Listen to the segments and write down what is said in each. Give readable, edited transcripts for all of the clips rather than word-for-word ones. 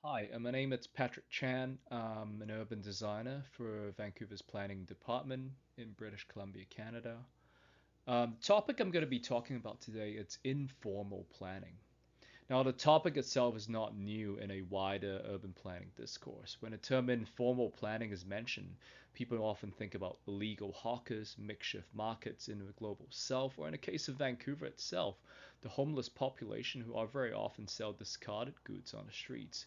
Hi, my name is Patrick Chan. I'm an urban designer for Vancouver's Planning Department in British Columbia, Canada. Topic I'm going to be talking about today is informal planning. Now, the topic itself is not new in a wider urban planning discourse. When the term informal planning is mentioned, people often think about illegal hawkers, makeshift markets in the global south, or in the case of Vancouver itself, the homeless population who are very often sell discarded goods on the streets.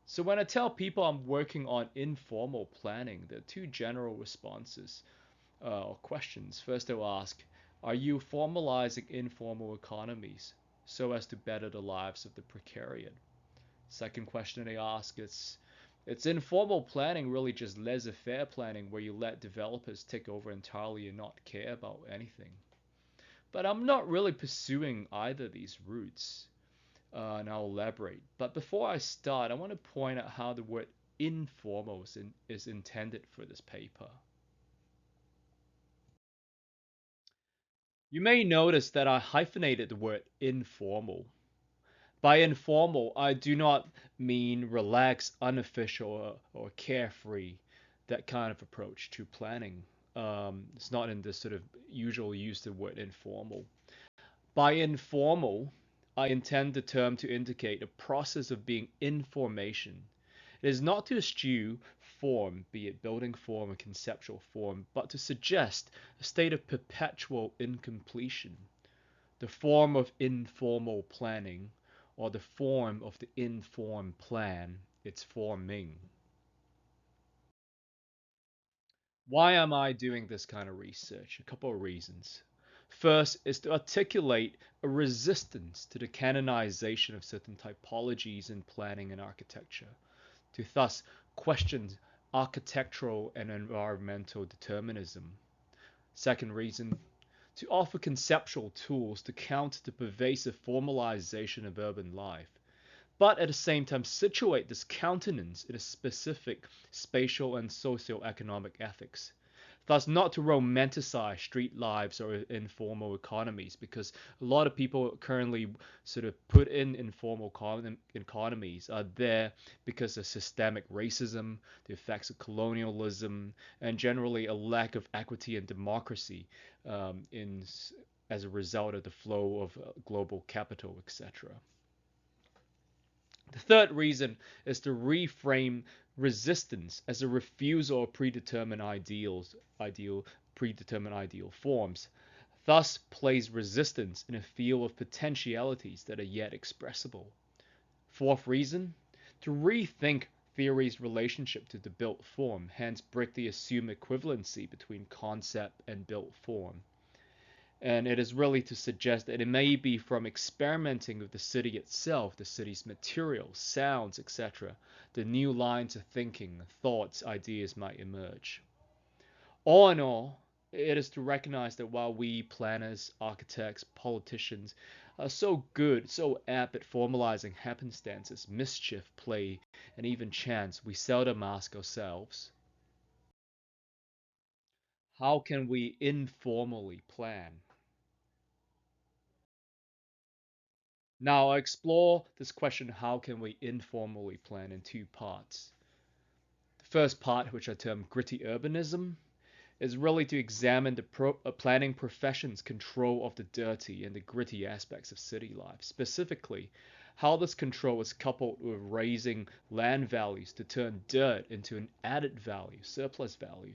So when I tell people I'm working on informal planning, there are two general responses or questions. First, they'll ask, are you formalizing informal economies so as to better the lives of the precariat? Second question they ask is, it's informal planning really just laissez-faire planning where you let developers take over entirely and not care about anything? But I'm not really pursuing either of these routes, and I'll elaborate. But before I start, I want to point out how the word informal is intended for this paper. You may notice that I hyphenated the word informal. By informal, I do not mean relaxed, unofficial, or carefree, that kind of approach to planning. It's not in the sort of usual use of the word informal. By informal, I intend the term to indicate a process of being in formation. It is not to eschew form, be it building form or conceptual form, but to suggest a state of perpetual incompletion, the form of informal planning, or the form of the informed plan, its forming. Why am I doing this kind of research? A couple of reasons. First is to articulate a resistance to the canonization of certain typologies in planning and architecture, to thus question architectural and environmental determinism. Second reason, to offer conceptual tools to counter the pervasive formalization of urban life, but at the same time situate this countenance in a specific spatial and socio-economic ethics. Thus, not to romanticize street lives or informal economies, because a lot of people currently sort of put in informal economies are there because of systemic racism, the effects of colonialism, and generally a lack of equity and democracy in as a result of the flow of global capital, etc. The third reason is to reframe resistance as a refusal of predetermined ideal forms, thus place resistance in a field of potentialities that are yet expressible. Fourth reason, to rethink theory's relationship to the built form, hence break the assumed equivalency between concept and built form. And it is really to suggest that it may be from experimenting with the city itself, the city's materials, sounds, etc., the new lines of thinking, thoughts, ideas might emerge. All in all, it is to recognize that while we planners, architects, politicians are so good, so apt at formalizing happenstances, mischief, play, and even chance, we seldom ask ourselves, how can we informally plan? Now, I explore this question, how can we informally plan, in two parts. The first part, which I term gritty urbanism, is really to examine the planning profession's control of the dirty and the gritty aspects of city life. Specifically, how this control is coupled with raising land values to turn dirt into an added value, surplus value.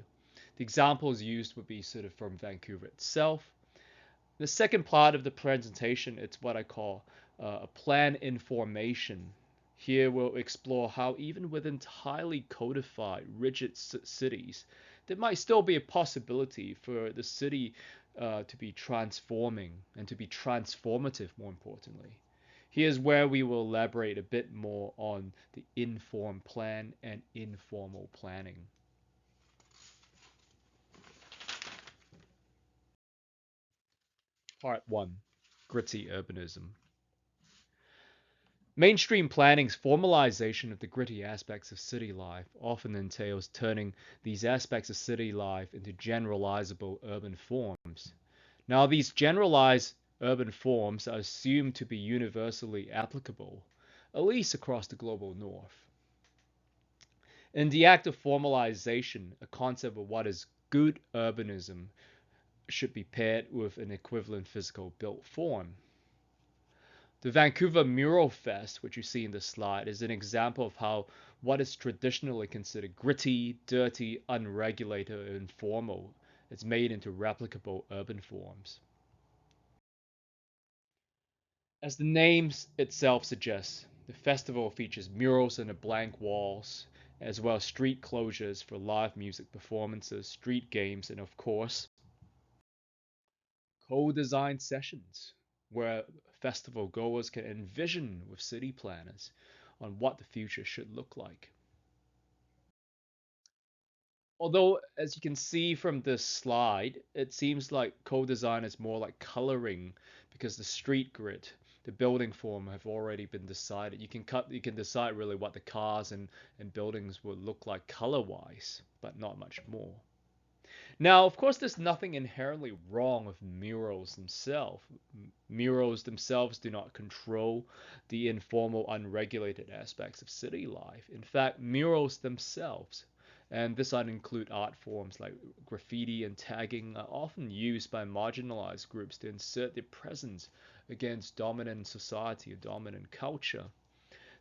The examples used would be sort of from Vancouver itself. The second part of the presentation, it's what I call a plan information. Here we'll explore how even within highly codified, rigid cities, there might still be a possibility for the city to be transforming and to be transformative, more importantly. Here's where we will elaborate a bit more on the informed plan and informal planning. Part 1, Gritty Urbanism. Mainstream planning's formalization of the gritty aspects of city life often entails turning these aspects of city life into generalizable urban forms. Now, these generalized urban forms are assumed to be universally applicable, at least across the global north. In the act of formalization, a concept of what is good urbanism should be paired with an equivalent physical built form. The Vancouver Mural Fest, which you see in the slide, is an example of how what is traditionally considered gritty, dirty, unregulated, or informal is made into replicable urban forms. As the name itself suggests, the festival features murals on the blank walls, as well as street closures for live music performances, street games, and of course, co-designed sessions where festival goers can envision with city planners on what the future should look like. Although, as you can see from this slide, it seems like co-design is more like coloring because the street grid, the building form have already been decided. You can decide really what the cars and buildings will look like color-wise, but not much more. Now, of course, there's nothing inherently wrong with murals themselves. Murals themselves do not control the informal, unregulated aspects of city life. In fact, murals themselves, and this would include art forms like graffiti and tagging, are often used by marginalized groups to insert their presence against dominant society or dominant culture.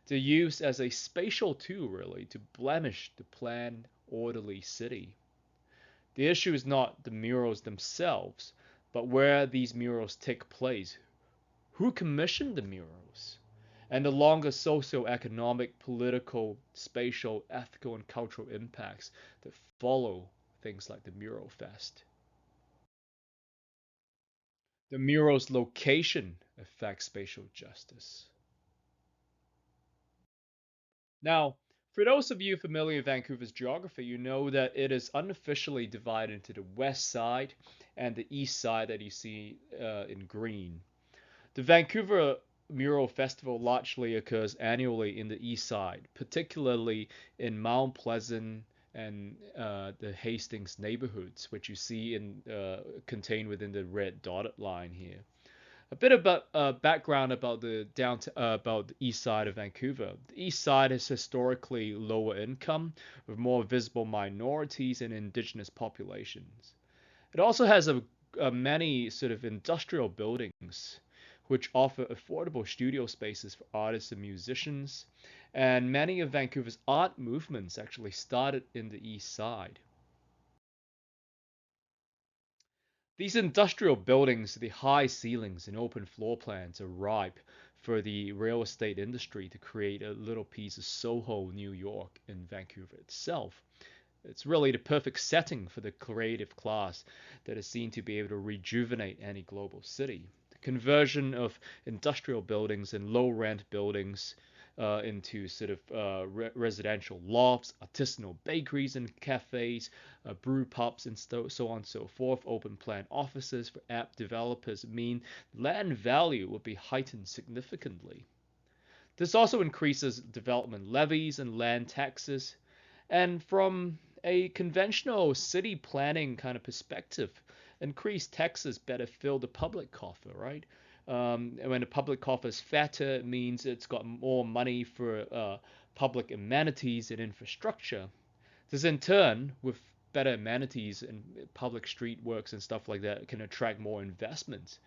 They're used as a spatial tool, really, to blemish the planned, orderly city. The issue is not the murals themselves, but where these murals take place. Who commissioned the murals? And the longer socio-economic, political, spatial, ethical, and cultural impacts that follow things like the Mural Fest. The mural's location affects spatial justice. Now, for those of you familiar with Vancouver's geography, you know that it is unofficially divided into the west side and the east side that you see in green. The Vancouver Mural Festival largely occurs annually in the east side, particularly in Mount Pleasant and the Hastings neighborhoods, which you see contained within the red dotted line here. A bit about background about about the east side of Vancouver. The east side is historically lower income, with more visible minorities and indigenous populations. It also has many sort of industrial buildings, which offer affordable studio spaces for artists and musicians. And many of Vancouver's art movements actually started in the east side. These industrial buildings, the high ceilings and open floor plans are ripe for the real estate industry to create a little piece of Soho, New York, in Vancouver itself. It's really the perfect setting for the creative class that is seen to be able to rejuvenate any global city. The conversion of industrial buildings and low rent buildings into sort of residential lofts, artisanal bakeries and cafes, brew pubs, and so on and so forth, open plan offices for app developers mean land value will be heightened significantly. This also increases development levies and land taxes. And from a conventional city planning kind of perspective, increased taxes better fill the public coffer, right? When the public coffer is fatter, it means it's got more money for public amenities and infrastructure. This in turn, with better amenities and public street works and stuff like that, can attract more investments.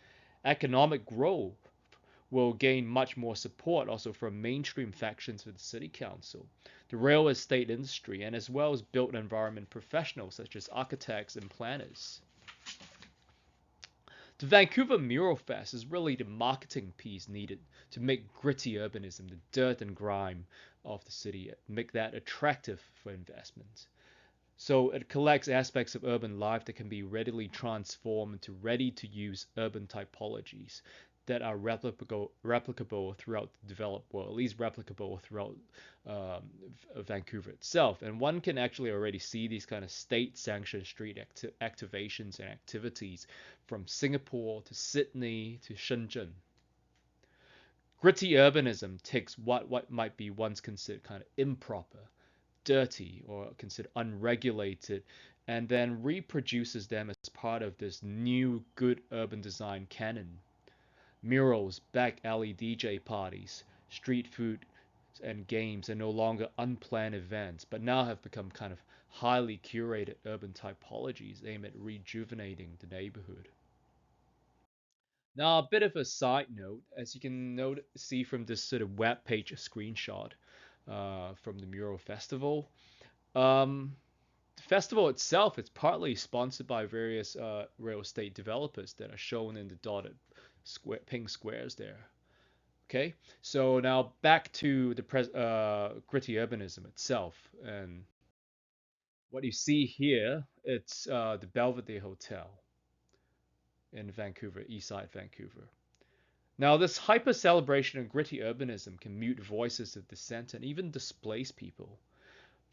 Economic growth will gain much more support also from mainstream factions of the city council, the real estate industry, and as well as built environment professionals such as architects and planners. The Vancouver Mural Fest is really the marketing piece needed to make gritty urbanism, the dirt and grime of the city, make that attractive for investment. So it collects aspects of urban life that can be readily transformed into ready-to-use urban typologies that are replicable throughout the developed world, at least replicable throughout Vancouver itself. And one can actually already see these kind of state-sanctioned street activations and activities from Singapore to Sydney to Shenzhen. Gritty urbanism takes what might be once considered kind of improper, dirty, or considered unregulated, and then reproduces them as part of this new good urban design canon. Murals, back alley DJ parties, street food and games are no longer unplanned events, but now have become kind of highly curated urban typologies aimed at rejuvenating the neighborhood. Now, a bit of a side note, as you can see from this sort of web page screenshot from the Mural Festival, the festival itself is partly sponsored by various real estate developers that are shown in the dotted pink squares there. Okay, so now back to the gritty urbanism itself, and what you see here, it's the Belvedere Hotel in Vancouver, Eastside Vancouver. Now, this hyper celebration of gritty urbanism can mute voices of dissent and even displace people.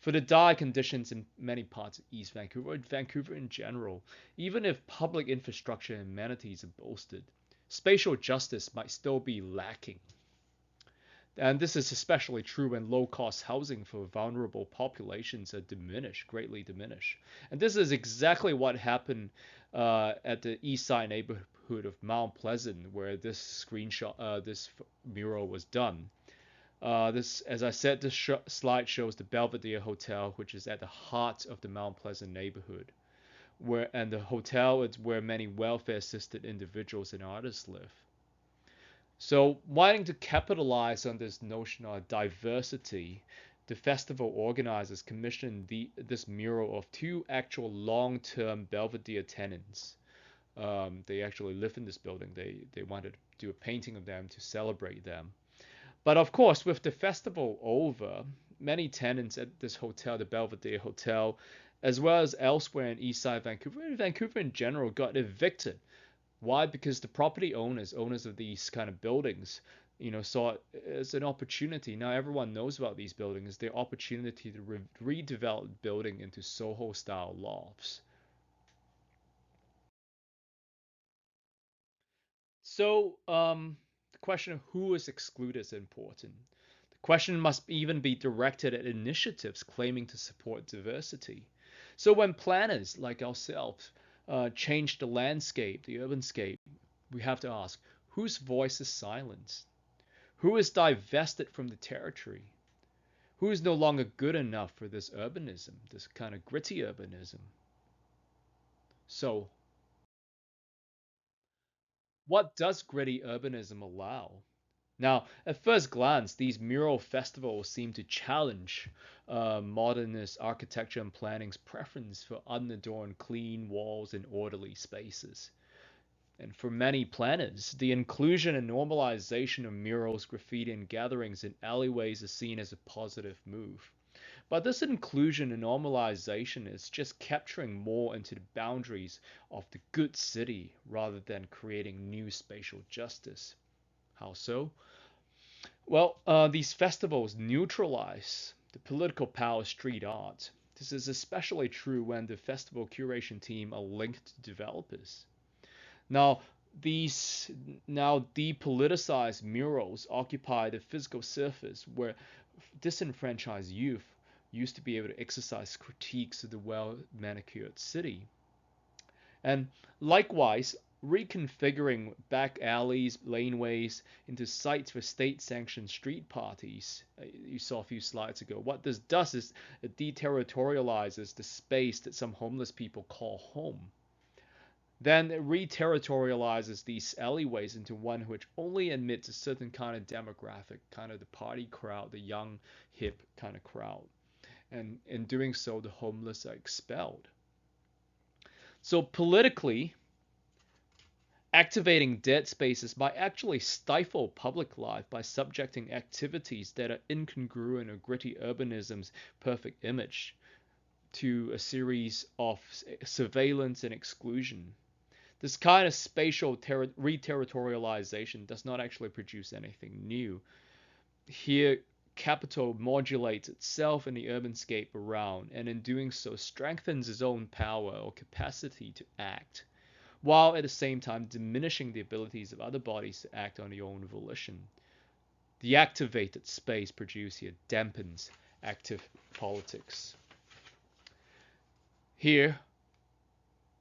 For the dire conditions in many parts of East Vancouver, and Vancouver in general, even if public infrastructure and amenities are bolstered, spatial justice might still be lacking. And this is especially true when low-cost housing for vulnerable populations are diminished, greatly diminished. And this is exactly what happened at the east side neighborhood of Mount Pleasant, where this this mural was done. As I said, this slide shows the Belvedere Hotel, which is at the heart of the Mount Pleasant neighborhood, and the hotel is where many welfare-assisted individuals and artists live. So, wanting to capitalize on this notion of diversity, the festival organizers commissioned this mural of two actual long-term Belvedere tenants. They actually live in this building. They wanted to do a painting of them to celebrate them. But of course, with the festival over, many tenants at this hotel, the Belvedere Hotel, as well as elsewhere in Eastside Vancouver, and Vancouver in general, got evicted. Why? Because the property owners of these kind of buildings, saw it as an opportunity. Now everyone knows about these buildings, the opportunity to redevelop the building into Soho-style lofts. So, the question of who is excluded is important. The question must even be directed at initiatives claiming to support diversity. So, when planners like ourselves change the landscape, the urbanscape, we have to ask whose voice is silenced? Who is divested from the territory? Who is no longer good enough for this urbanism, this kind of gritty urbanism? So, what does gritty urbanism allow? Now, at first glance, these mural festivals seem to challenge modernist architecture and planning's preference for unadorned, clean walls and orderly spaces. And for many planners, the inclusion and normalization of murals, graffiti, and gatherings in alleyways is seen as a positive move. But this inclusion and normalization is just capturing more into the boundaries of the good city rather than creating new spatial justice. How so? Well, these festivals neutralize the political power of street art. This is especially true when the festival curation team are linked to developers. Now, these now depoliticized murals occupy the physical surface where disenfranchised youth used to be able to exercise critiques of the well manicured city. And likewise, reconfiguring back alleys, laneways into sites for state-sanctioned street parties. You saw a few slides ago. What this does is it deterritorializes the space that some homeless people call home. Then it reterritorializes these alleyways into one which only admits a certain kind of demographic, kind of the party crowd, the young, hip kind of crowd. And in doing so, the homeless are expelled. So politically, activating dead spaces might actually stifle public life by subjecting activities that are incongruent with gritty urbanism's perfect image to a series of surveillance and exclusion. This kind of spatial reterritorialization does not actually produce anything new. Here, capital modulates itself in the urbanscape around, and in doing so strengthens its own power or capacity to act, while at the same time diminishing the abilities of other bodies to act on their own volition. The activated space produced here dampens active politics. Here,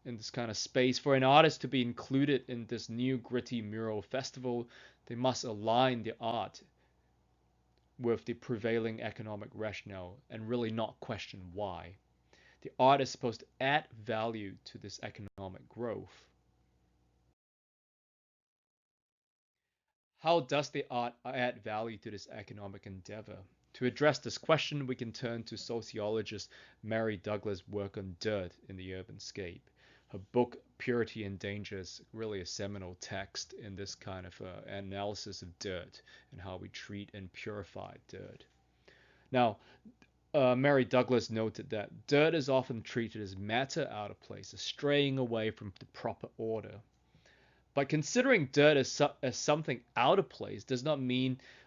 in this kind of space, for an artist to be included in this new gritty mural festival, they must align their art with the prevailing economic rationale and really not question why. The art is supposed to add value to this economic growth. How does the art add value to this economic endeavor? To address this question, we can turn to sociologist Mary Douglas' work on dirt in the urban scape. Her book Purity and Danger is really a seminal text in this kind of analysis of dirt and how we treat and purify dirt. Now, Mary Douglas noted that dirt is often treated as matter out of place, as straying away from the proper order. But considering dirt as something out of place does not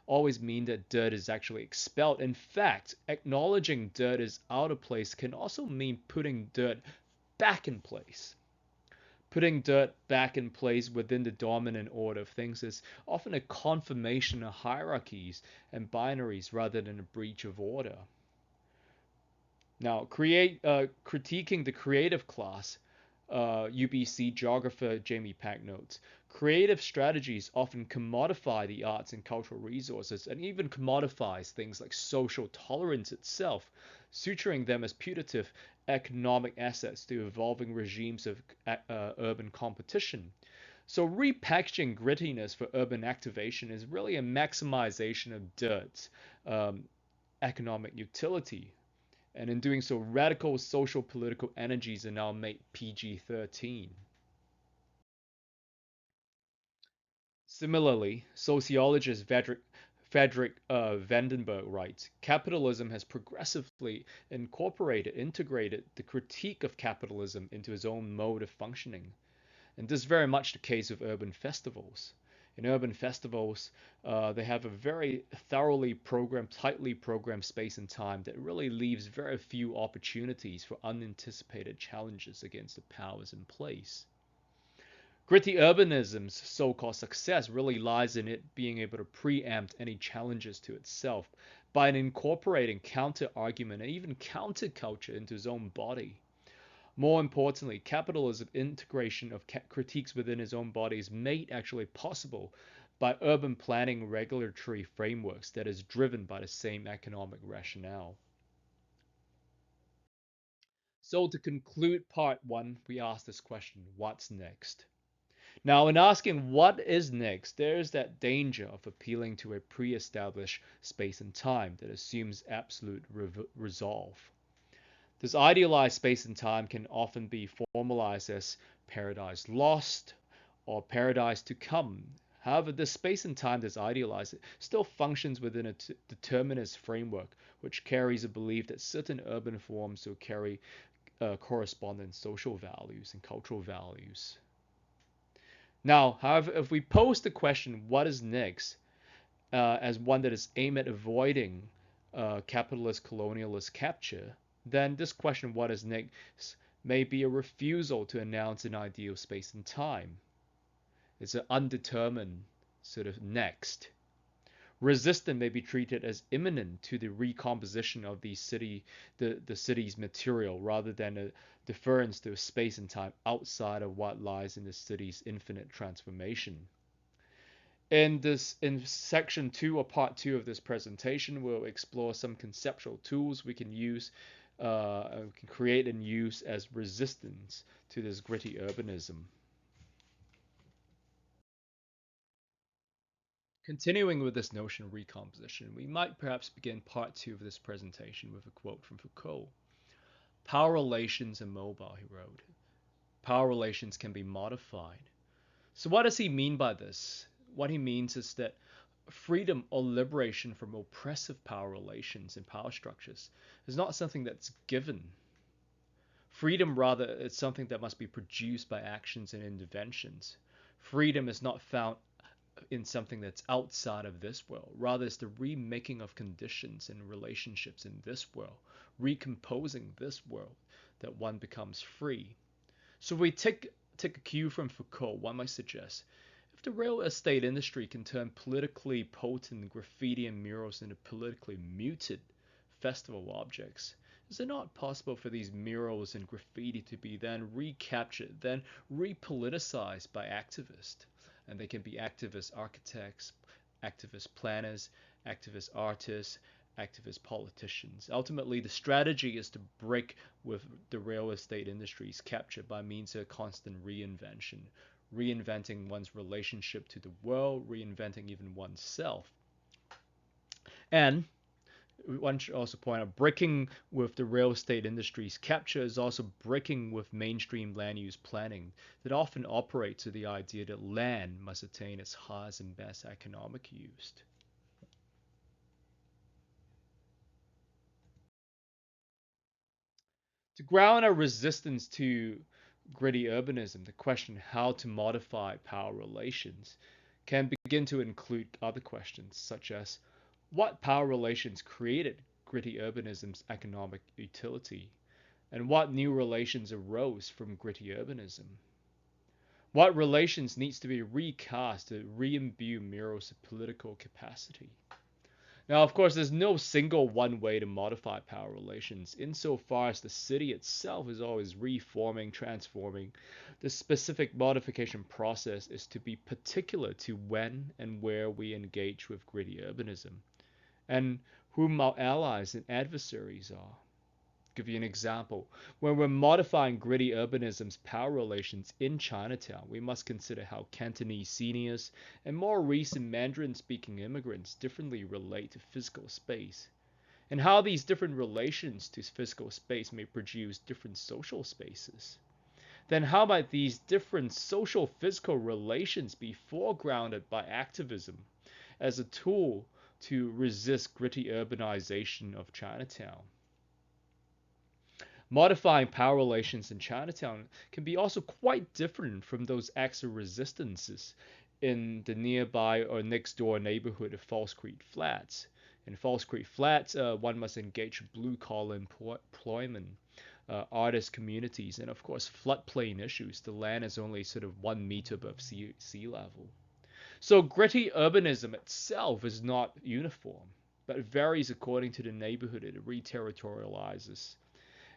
always mean that dirt is actually expelled. In fact, acknowledging dirt is out of place can also mean putting dirt back in place. Putting dirt back in place within the dominant order of things is often a confirmation of hierarchies and binaries rather than a breach of order. Now, critiquing the creative class, UBC geographer Jamie Pack notes, creative strategies often commodify the arts and cultural resources and even commodifies things like social tolerance itself, suturing them as putative economic assets to evolving regimes of urban competition. So repackaging grittiness for urban activation is really a maximization of dirt's economic utility. And in doing so, radical social political energies are now made PG-13. Similarly, sociologist Frederick Vandenberg writes, capitalism has progressively integrated the critique of capitalism into its own mode of functioning. And this is very much the case with urban festivals. In urban festivals, they have a very tightly programmed space and time that really leaves very few opportunities for unanticipated challenges against the powers in place. Gritty urbanism's so-called success really lies in it being able to preempt any challenges to itself by incorporating counter-argument and even counterculture into its own body. More importantly, capitalism integration of critiques within its own body is made actually possible by urban planning regulatory frameworks that is driven by the same economic rationale. So to conclude part one, we ask this question, what's next? Now, in asking what is next, there is that danger of appealing to a pre-established space and time that assumes absolute resolve. This idealized space and time can often be formalized as paradise lost or paradise to come. However, this space and time that's idealized still functions within a determinist framework, which carries a belief that certain urban forms will carry corresponding social values and cultural values. Now, however, if we pose the question, what is next, as one that is aimed at avoiding capitalist colonialist capture, then this question, what is next, may be a refusal to announce an ideal space and time. It's an undetermined sort of next. Resistance may be treated as imminent to the recomposition of the city's material rather than a deference to space and time outside of what lies in the city's infinite transformation. In section 2 or part 2 of this presentation, we'll explore some conceptual tools we can use, can create and use as resistance to this gritty urbanism. Continuing with this notion of recomposition, we might perhaps begin part 2 of this presentation with a quote from Foucault. Power relations are mobile, he wrote. Power relations can be modified. So what does he mean by this? What he means is that freedom or liberation from oppressive power relations and power structures is not something that's given. Freedom, rather, is something that must be produced by actions and interventions. Freedom is not found in something that's outside of this world. Rather, it's the remaking of conditions and relationships in this world, recomposing this world, that one becomes free. So if we take a cue from Foucault, one might suggest, if the real estate industry can turn politically potent graffiti and murals into politically muted festival objects, is it not possible for these murals and graffiti to be then recaptured, then repoliticized by activists? And they can be activist architects, activist planners, activist artists, activist politicians. Ultimately, the strategy is to break with the real estate industry's capture by means of constant reinvention, reinventing one's relationship to the world, reinventing even oneself. And one should also point out breaking with the real estate industry's capture is also breaking with mainstream land use planning that often operates with the idea that land must attain its highest and best economic use. To ground our resistance to gritty urbanism, the question how to modify power relations can begin to include other questions, such as what power relations created gritty urbanism's economic utility, and what new relations arose from gritty urbanism? What relations needs to be recast to re-imbue Muro's political capacity? Now, of course, there's no single one way to modify power relations, insofar as the city itself is always reforming, transforming. The specific modification process is to be particular to when and where we engage with gritty urbanism, and whom our allies and adversaries are. Give you an example. When we're modifying gritty urbanism's power relations in Chinatown, we must consider how Cantonese seniors and more recent Mandarin speaking immigrants differently relate to physical space, and how these different relations to physical space may produce different social spaces. Then, how might these different social physical relations be foregrounded by activism as a tool to resist gritty urbanization of Chinatown? Modifying power relations in Chinatown can be also quite different from those acts of resistances in the nearby or next door neighborhood of Falls Creek Flats. In Falls Creek Flats, one must engage blue collar employment, artist communities, and of course floodplain issues. The land is only sort of 1 meter above sea level. So gritty urbanism itself is not uniform, but it varies according to the neighborhood it reterritorializes.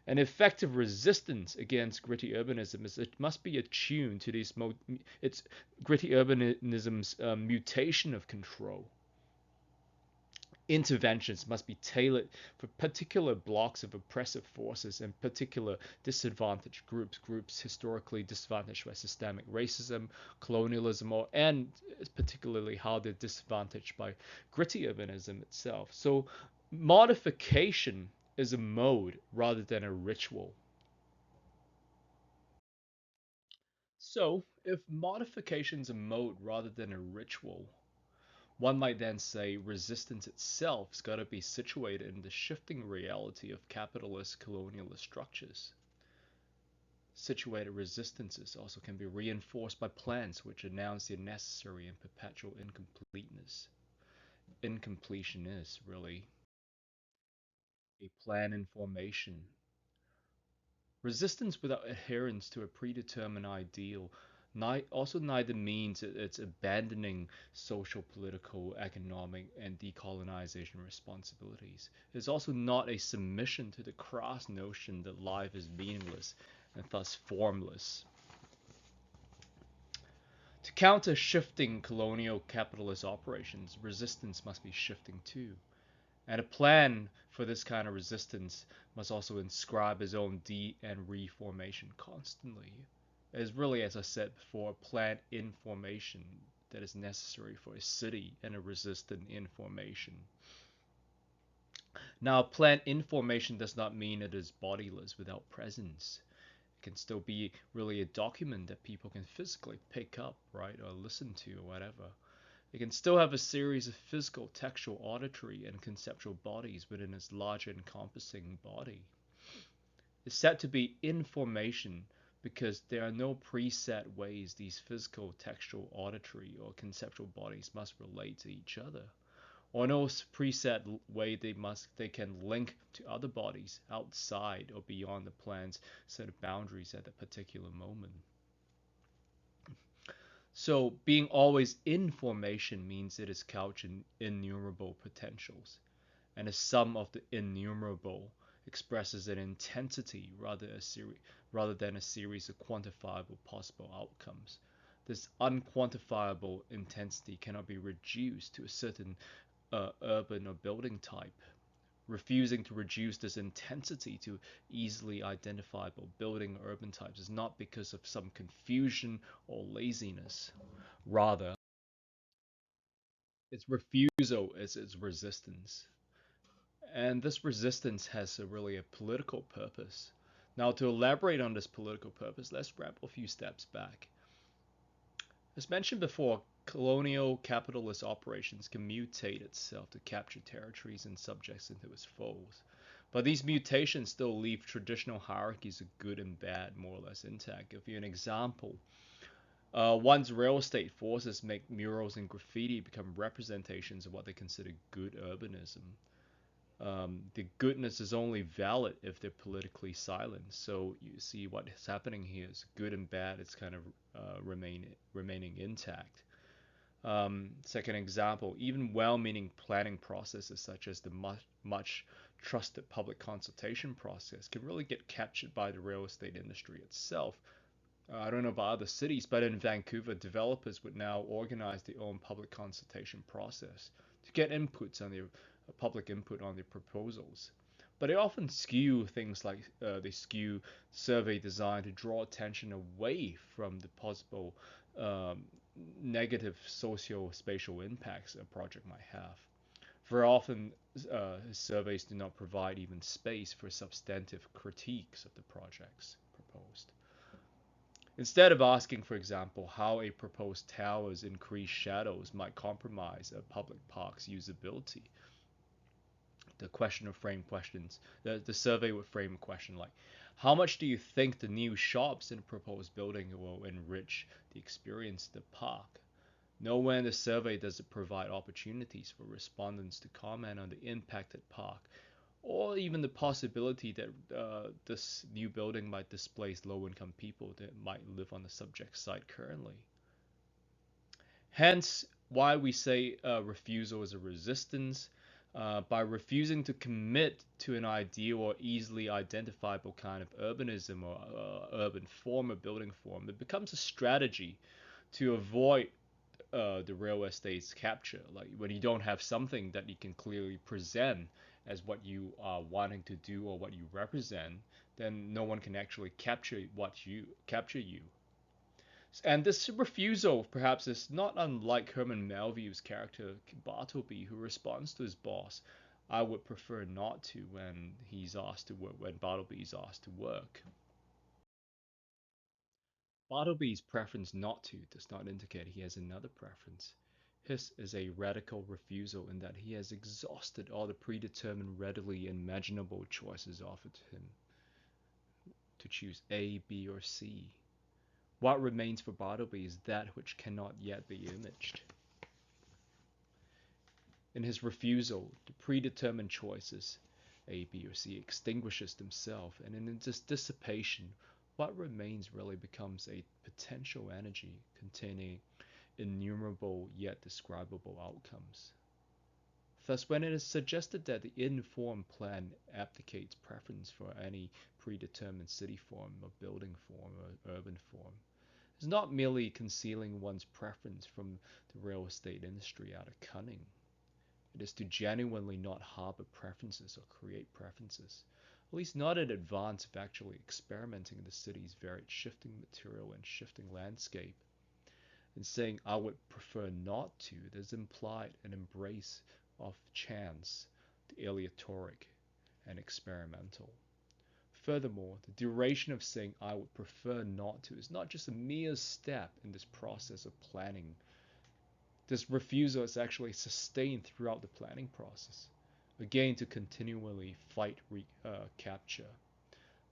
An effective resistance against gritty urbanism is it must be attuned to its gritty urbanism's mutation of control. Interventions must be tailored for particular blocks of oppressive forces and particular disadvantaged groups historically disadvantaged by systemic racism, colonialism, and particularly how they're disadvantaged by gritty urbanism itself. So modification is a mode rather than a ritual. So, if modification is a mode rather than a ritual, one might then say resistance itself has got to be situated in the shifting reality of capitalist colonialist structures. Situated resistances also can be reinforced by plans which announce the necessary and perpetual incompleteness. Incompletion is really a plan in formation. Resistance without adherence to a predetermined ideal also neither means that it's abandoning social, political, economic, and decolonization responsibilities. It's also not a submission to the crass notion that life is meaningless and thus formless. To counter shifting colonial capitalist operations, resistance must be shifting too. And a plan for this kind of resistance must also inscribe its own and reformation constantly. It is really, as I said before, a plan in formation that is necessary for a city and a resistant information. Now, plan information does not mean it is bodiless without presence. It can still be really a document that people can physically pick up, right, or listen to, or whatever. It can still have a series of physical, textual, auditory, and conceptual bodies within its larger encompassing body. It's said to be information because there are no preset ways these physical, textual, auditory, or conceptual bodies must relate to each other, or no preset way they can link to other bodies outside or beyond the plan's set of boundaries at a particular moment. So being always in formation means it is couched in innumerable potentials, and a sum of the innumerable expresses an intensity rather than a series of quantifiable possible outcomes. This unquantifiable intensity cannot be reduced to a certain urban or building type. Refusing to reduce this intensity to easily identifiable building or urban types is not because of some confusion or laziness. Rather, its refusal is its resistance. And this resistance has really a political purpose. Now, to elaborate on this political purpose, let's wrap a few steps back. As mentioned before, colonial capitalist operations can mutate itself to capture territories and subjects into its folds. But these mutations still leave traditional hierarchies of good and bad more or less intact. I'll give you an example. Once real estate forces make murals and graffiti become representations of what they consider good urbanism. The goodness is only valid if they're politically silent. So you see what is happening here is good and bad. It's kind of remaining intact. Second example, even well-meaning planning processes such as the much trusted public consultation process can really get captured by the real estate industry itself. I don't know about other cities, but in Vancouver, developers would now organize their own public consultation process to get inputs on their public input on their proposals. But they often skew things like they skew survey design to draw attention away from the possible um, negative socio-spatial impacts a project might have. Very often, surveys do not provide even space for substantive critiques of the projects proposed. Instead of asking, for example, how a proposed tower's increased shadows might compromise a public park's usability, the survey would frame a question like, how much do you think the new shops in a proposed building will enrich the experience of the park? Nowhere in the survey does it provide opportunities for respondents to comment on the impacted park or even the possibility that this new building might displace low-income people that might live on the subject site currently. Hence, why we say refusal is a resistance. By refusing to commit to an ideal or easily identifiable kind of urbanism or urban form or building form, it becomes a strategy to avoid the real estate's capture. Like when you don't have something that you can clearly present as what you are wanting to do or what you represent, then no one can actually capture you. And this refusal, perhaps, is not unlike Herman Melville's character Bartleby, who responds to his boss, "I would prefer not to," when Bartleby is asked to work. Bartleby's preference not to does not indicate he has another preference. His is a radical refusal in that he has exhausted all the predetermined, readily imaginable choices offered to him to choose A, B, or C. What remains for Bartleby is that which cannot yet be imaged. In his refusal, the predetermined choices, A, B, or C, extinguishes themselves, and in this dissipation, what remains really becomes a potential energy containing innumerable yet describable outcomes. Thus, when it is suggested that the informed plan abdicates preference for any predetermined city form or building form or urban form, it's not merely concealing one's preference from the real estate industry out of cunning. It is to genuinely not harbor preferences or create preferences, at least not in advance of actually experimenting in the city's varied shifting material and shifting landscape. In saying I would prefer not to, there's implied an embrace of chance, the aleatoric and experimental. Furthermore, the duration of saying I would prefer not to is not just a mere step in this process of planning. This refusal is actually sustained throughout the planning process, again to continually fight capture.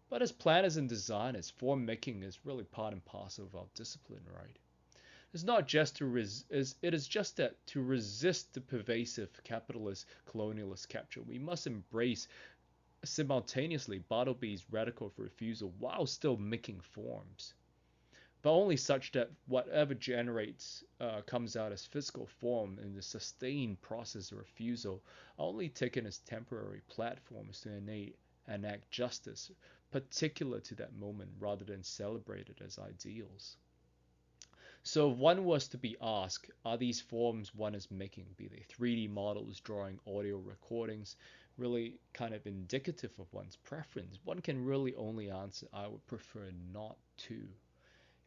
But as planners and designers, form making is really part and parcel of our discipline, right? It's not just it is just that to resist the pervasive capitalist colonialist capture, we must embrace simultaneously Bartleby's radical refusal while still making forms, but only such that whatever generates comes out as physical form in the sustained process of refusal are only taken as temporary platforms to enact justice particular to that moment rather than celebrated as ideals. So if one was to be asked, are these forms one is making, be they 3D models, drawing, audio recordings, really kind of indicative of one's preference, one can really only answer, I would prefer not to.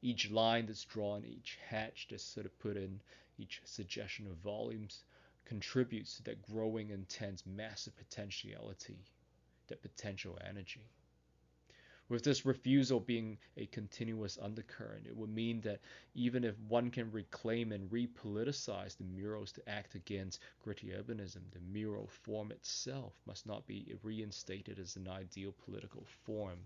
Each line that's drawn, each hatch that's sort of put in, each suggestion of volumes contributes to that growing, intense, massive potentiality, that potential energy. With this refusal being a continuous undercurrent, it would mean that even if one can reclaim and repoliticize the murals to act against gritty urbanism, the mural form itself must not be reinstated as an ideal political form.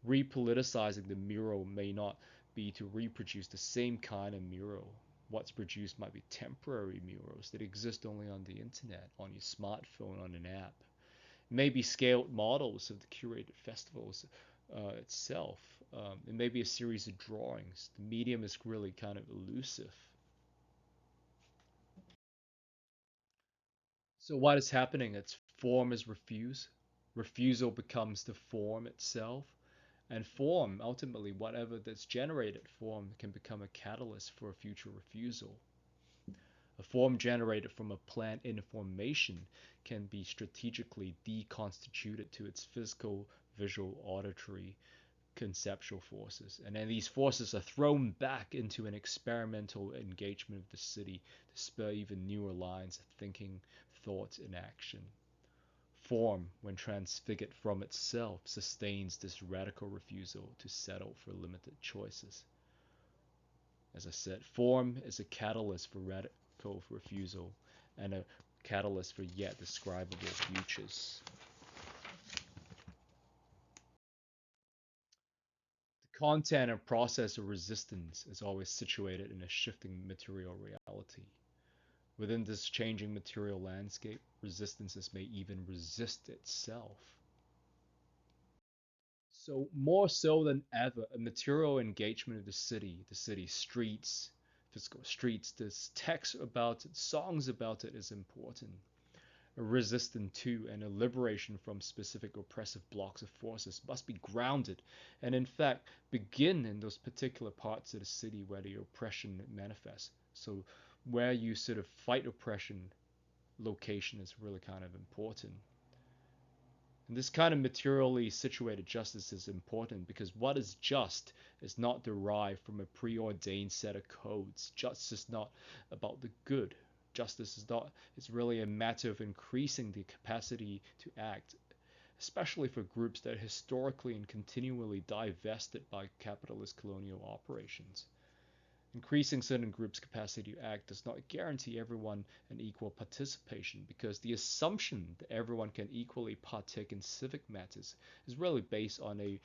Repoliticizing the mural may not be to reproduce the same kind of mural. What's produced might be temporary murals that exist only on the internet, on your smartphone, on an app. It may be scaled models of the curated festivals itself. It may be a series of drawings. The medium is really kind of elusive. So what is happening? Its form is refused. Refusal becomes the form itself. And form, ultimately, whatever that's generated form can become a catalyst for a future refusal. A form generated from a plant in formation can be strategically deconstituted to its physical, visual, auditory, conceptual forces. And then these forces are thrown back into an experimental engagement of the city to spur even newer lines of thinking, thought, and action. Form, when transfigured from itself, sustains this radical refusal to settle for limited choices. As I said, form is a catalyst for radical refusal and a catalyst for yet describable futures. The content and process of resistance is always situated in a shifting material reality. Within this changing material landscape, resistances may even resist itself. So more so than ever, a material engagement of the city streets, physical streets, this text about it, songs about it is important. A resistance to and a liberation from specific oppressive blocks of forces must be grounded and in fact begin in those particular parts of the city where the oppression manifests. So where you sort of fight oppression, location is really kind of important. And this kind of materially situated justice is important because what is just is not derived from a preordained set of codes. Justice is not about the good. Justice is not, it's really a matter of increasing the capacity to act, especially for groups that are historically and continually divested by capitalist colonial operations. Increasing certain groups' capacity to act does not guarantee everyone an equal participation because the assumption that everyone can equally partake in civic matters is really based on a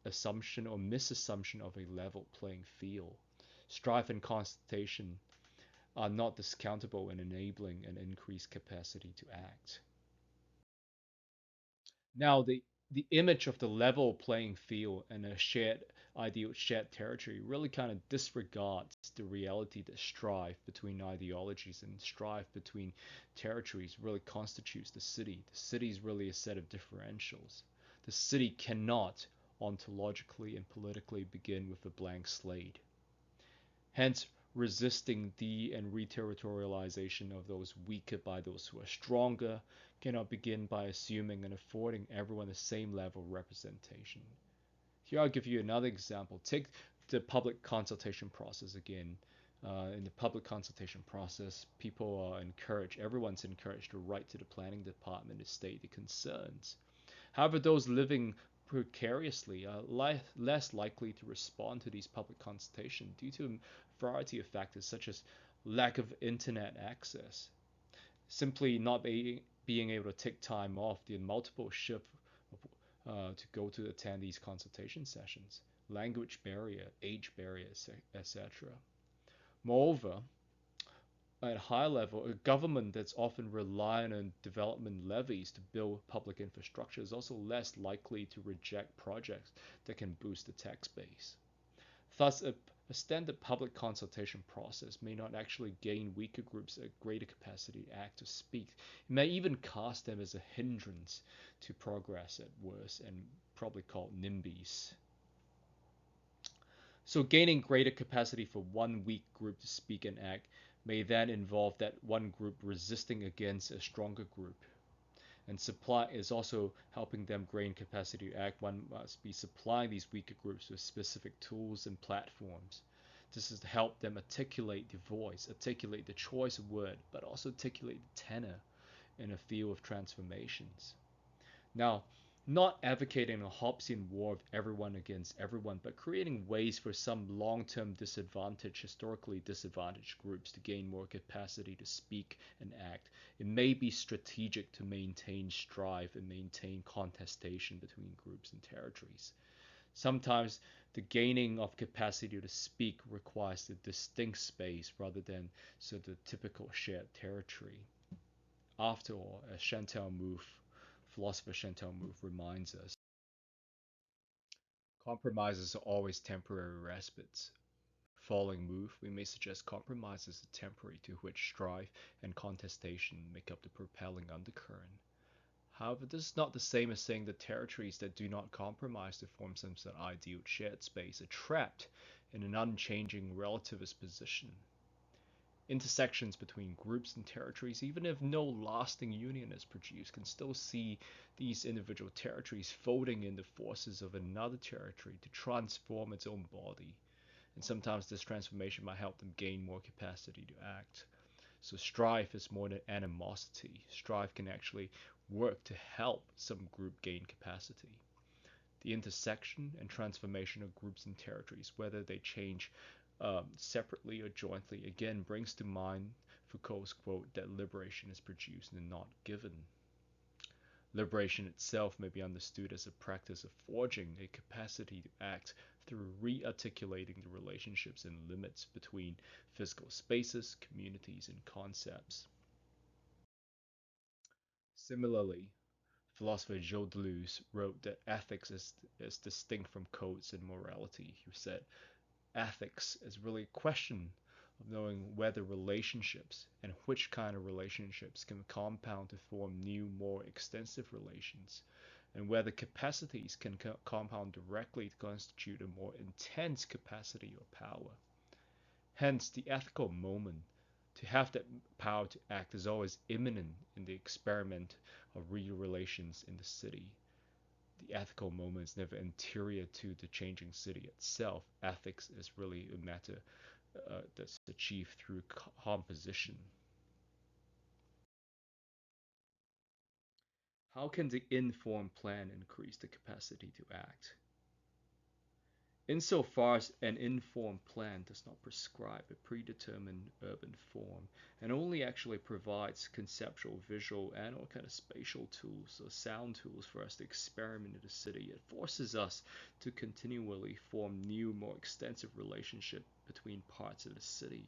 assumption or misassumption of a level playing field. Strife and contestation are not discountable in enabling an increased capacity to act. Now, the image of the level playing field and a shared ideal shared territory really kind of disregards the reality that strife between ideologies and strife between territories really constitutes the city. The city is really a set of differentials. The city cannot ontologically and politically begin with a blank slate. Hence, resisting the and reterritorialization of those weaker by those who are stronger cannot begin by assuming and affording everyone the same level of representation. Here I'll give you another example. Take the public consultation process again. In the public consultation process, people are encouraged, everyone's encouraged to write to the planning department to state the concerns. However, those living precariously are less likely to respond to these public consultations due to a variety of factors such as lack of internet access, simply not being able to take time off the multiple shift to go to attend these consultation sessions, language barrier, age barrier, etc. Moreover, at a high level, a government that's often reliant on development levies to build public infrastructure is also less likely to reject projects that can boost the tax base. Thus, a standard public consultation process may not actually gain weaker groups a greater capacity to act or speak. It may even cast them as a hindrance to progress at worst and probably called NIMBYs. So gaining greater capacity for one weak group to speak and act may then involve that one group resisting against a stronger group. And supply is also helping them gain capacity to act. One must be supplying these weaker groups with specific tools and platforms. This is to help them articulate the voice, articulate the choice of word, but also articulate the tenor in a field of transformations. Now, not advocating a Hobbesian war of everyone against everyone, but creating ways for some long term disadvantaged, historically disadvantaged groups to gain more capacity to speak and act. It may be strategic to maintain strife and maintain contestation between groups and territories. Sometimes the gaining of capacity to speak requires a distinct space rather than sort of typical shared territory. After all, as philosopher Chantal Mouffe reminds us, compromises are always temporary respites. Following Mouffe, we may suggest compromise as a temporary to which strife and contestation make up the propelling undercurrent. However, this is not the same as saying that territories that do not compromise to form some sort of ideal shared space are trapped in an unchanging relativist position. Intersections between groups and territories, even if no lasting union is produced, can still see these individual territories folding in the forces of another territory to transform its own body. And sometimes this transformation might help them gain more capacity to act. So strife is more than animosity. Strife can actually work to help some group gain capacity. The intersection and transformation of groups and territories, whether they change separately or jointly, again brings to mind Foucault's quote that liberation is produced and not given. Liberation itself may be understood as a practice of forging a capacity to act through re-articulating the relationships and limits between physical spaces, communities, and concepts. Similarly, philosopher Gilles Deleuze wrote that ethics is distinct from codes and morality. He said, ethics is really a question of knowing whether relationships and which kind of relationships can compound to form new, more extensive relations, and whether capacities can compound directly to constitute a more intense capacity or power. Hence, the ethical moment to have that power to act is always imminent in the experiment of real relations in the city. The ethical moment is never anterior to the changing city itself. Ethics is really a matter that's achieved through composition. How can the informed plan increase the capacity to act? Insofar as an informed plan does not prescribe a predetermined urban form and only actually provides conceptual, visual, and all kind of spatial tools or sound tools for us to experiment in the city, it forces us to continually form new, more extensive relationship between parts of the city.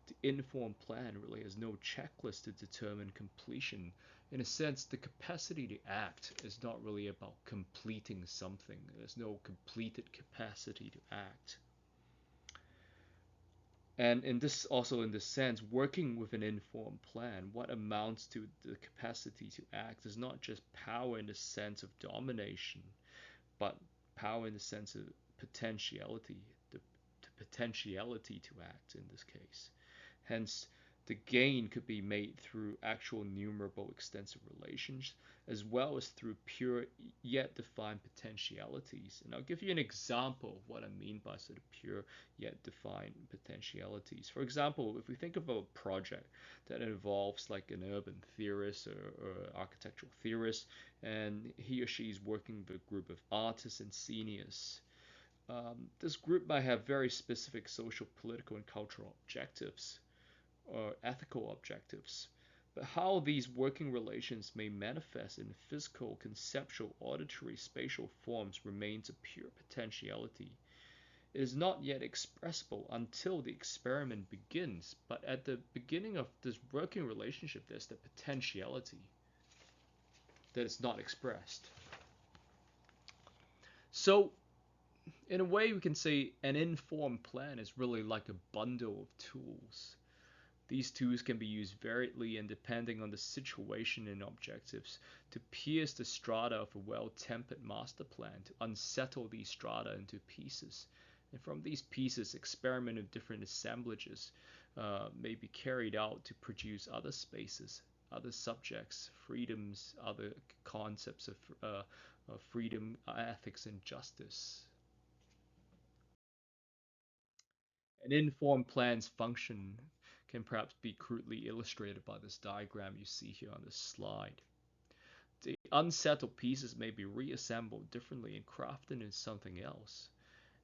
The informed plan really has no checklist to determine completion. In a sense, the capacity to act is not really about completing something. There's no completed capacity to act. And in this sense, working with an informed plan, what amounts to the capacity to act is not just power in the sense of domination, but power in the sense of potentiality, the potentiality to act in this case. Hence, the gain could be made through actual numerable extensive relations, as well as through pure yet defined potentialities. And I'll give you an example of what I mean by sort of pure yet defined potentialities. For example, if we think of a project that involves like an urban theorist or architectural theorist, and he or she is working with a group of artists and seniors. This group might have very specific social, political, and cultural objectives or ethical objectives, but how these working relations may manifest in physical, conceptual, auditory, spatial forms remains a pure potentiality. It is not yet expressible until the experiment begins, but at the beginning of this working relationship, there's the potentiality that is not expressed. So, in a way, we can say an informed plan is really like a bundle of tools. These tools can be used variedly and depending on the situation and objectives to pierce the strata of a well-tempered master plan, to unsettle these strata into pieces, And from these pieces, experiment of different assemblages may be carried out to produce other spaces, other subjects, freedoms, other concepts of freedom, ethics, and justice. An informed plan's function can perhaps be crudely illustrated by this diagram you see here on this slide. The unsettled pieces may be reassembled differently and crafted into something else.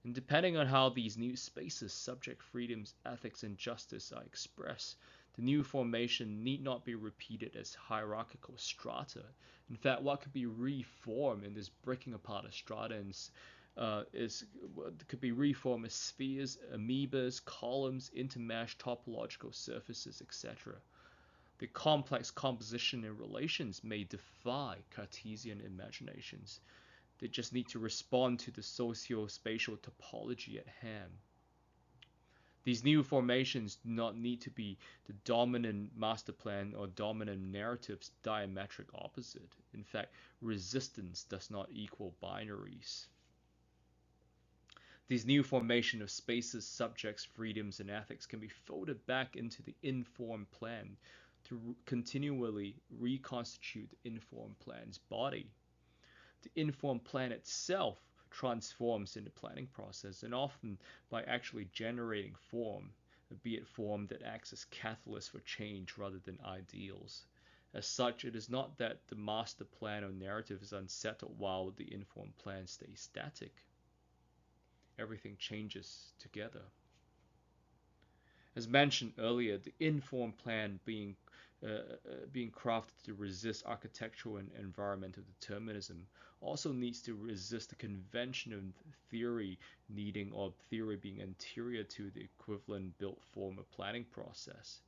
And depending on how these new spaces, subject freedoms, ethics, and justice are expressed, the new formation need not be repeated as hierarchical strata. In fact, what could be reformed in this breaking apart of strata is could be reformed as spheres, amoebas, columns, intermeshed topological surfaces, etc. The complex composition and relations may defy Cartesian imaginations. They just need to respond to the socio-spatial topology at hand. These new formations do not need to be the dominant master plan or dominant narrative's diametric opposite. In fact, resistance does not equal binaries. These new formation of spaces, subjects, freedoms, and ethics can be folded back into the informed plan to continually reconstitute the informed plan's body. The informed plan itself transforms in the planning process, and often by actually generating form, be it form that acts as catalyst for change rather than ideals. As such, it is not that the master plan or narrative is unsettled while the informed plan stays static. Everything changes together. As mentioned earlier, the informed plan being crafted to resist architectural and environmental determinism also needs to resist the convention of theory needing or theory being anterior to the equivalent built form of planning process.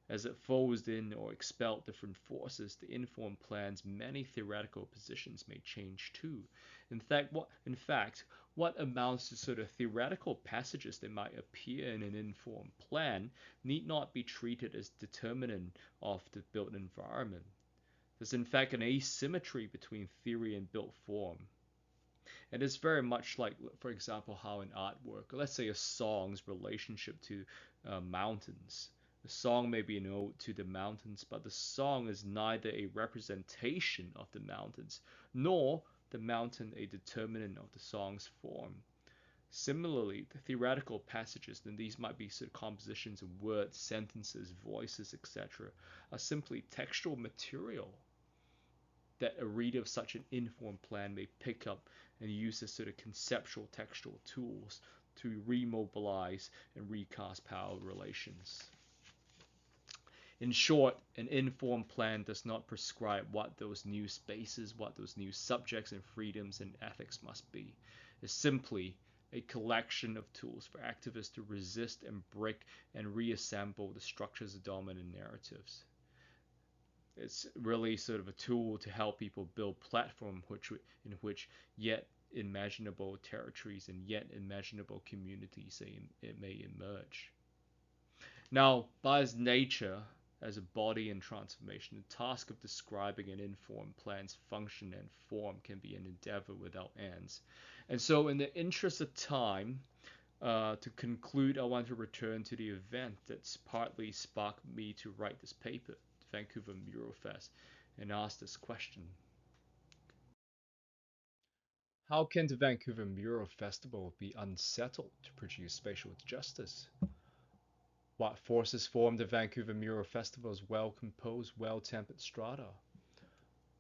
As it folds in or expels different forces, the informed plan's many theoretical positions may change too. What amounts to sort of theoretical passages that might appear in an informed plan need not be treated as determinant of the built environment. There's in fact an asymmetry between theory and built form. And it's very much like, for example, how in artwork, let's say a song's relationship to mountains. The song may be an ode to the mountains, but the song is neither a representation of the mountains, nor the mountain a determinant of the song's form. Similarly, the theoretical passages, and these might be sort of compositions of words, sentences, voices, etc., are simply textual material that a reader of such an informed plan may pick up and use as sort of conceptual textual tools to remobilize and recast power relations. In short, an informed plan does not prescribe what those new spaces, what those new subjects and freedoms and ethics must be. It's simply a collection of tools for activists to resist and break and reassemble the structures of dominant narratives. It's really sort of a tool to help people build platform in which yet imaginable territories and yet imaginable communities it may emerge. Now, by its nature, as a body in transformation, the task of describing an informed plan's function and form can be an endeavor without ends. And so, in the interest of time, to conclude, I want to return to the event that's partly sparked me to write this paper, the Vancouver Mural Fest, and ask this question. How can the Vancouver Mural Festival be unsettled to produce spatial justice? What forces form the Vancouver Mural Festival's well-composed, well-tempered strata?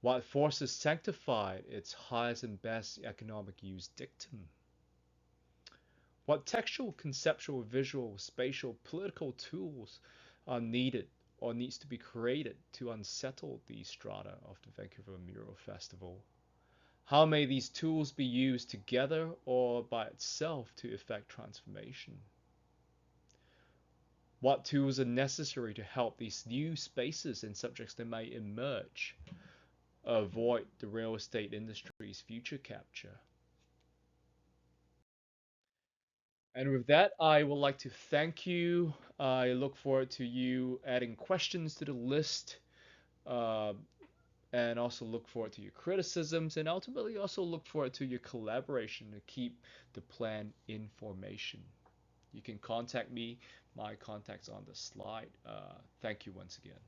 What forces sanctified its highest and best economic use dictum? What textual, conceptual, visual, spatial, political tools are needed or needs to be created to unsettle these strata of the Vancouver Mural Festival? How may these tools be used together or by itself to effect transformation? What tools are necessary to help these new spaces and subjects that may emerge avoid the real estate industry's future capture? And with that, I would like to thank you. I look forward to you adding questions to the list. Uh, and also look forward to your criticisms, and ultimately also look forward to your collaboration to keep the plan in formation. You can contact me. My contact's on the slide. Thank you once again.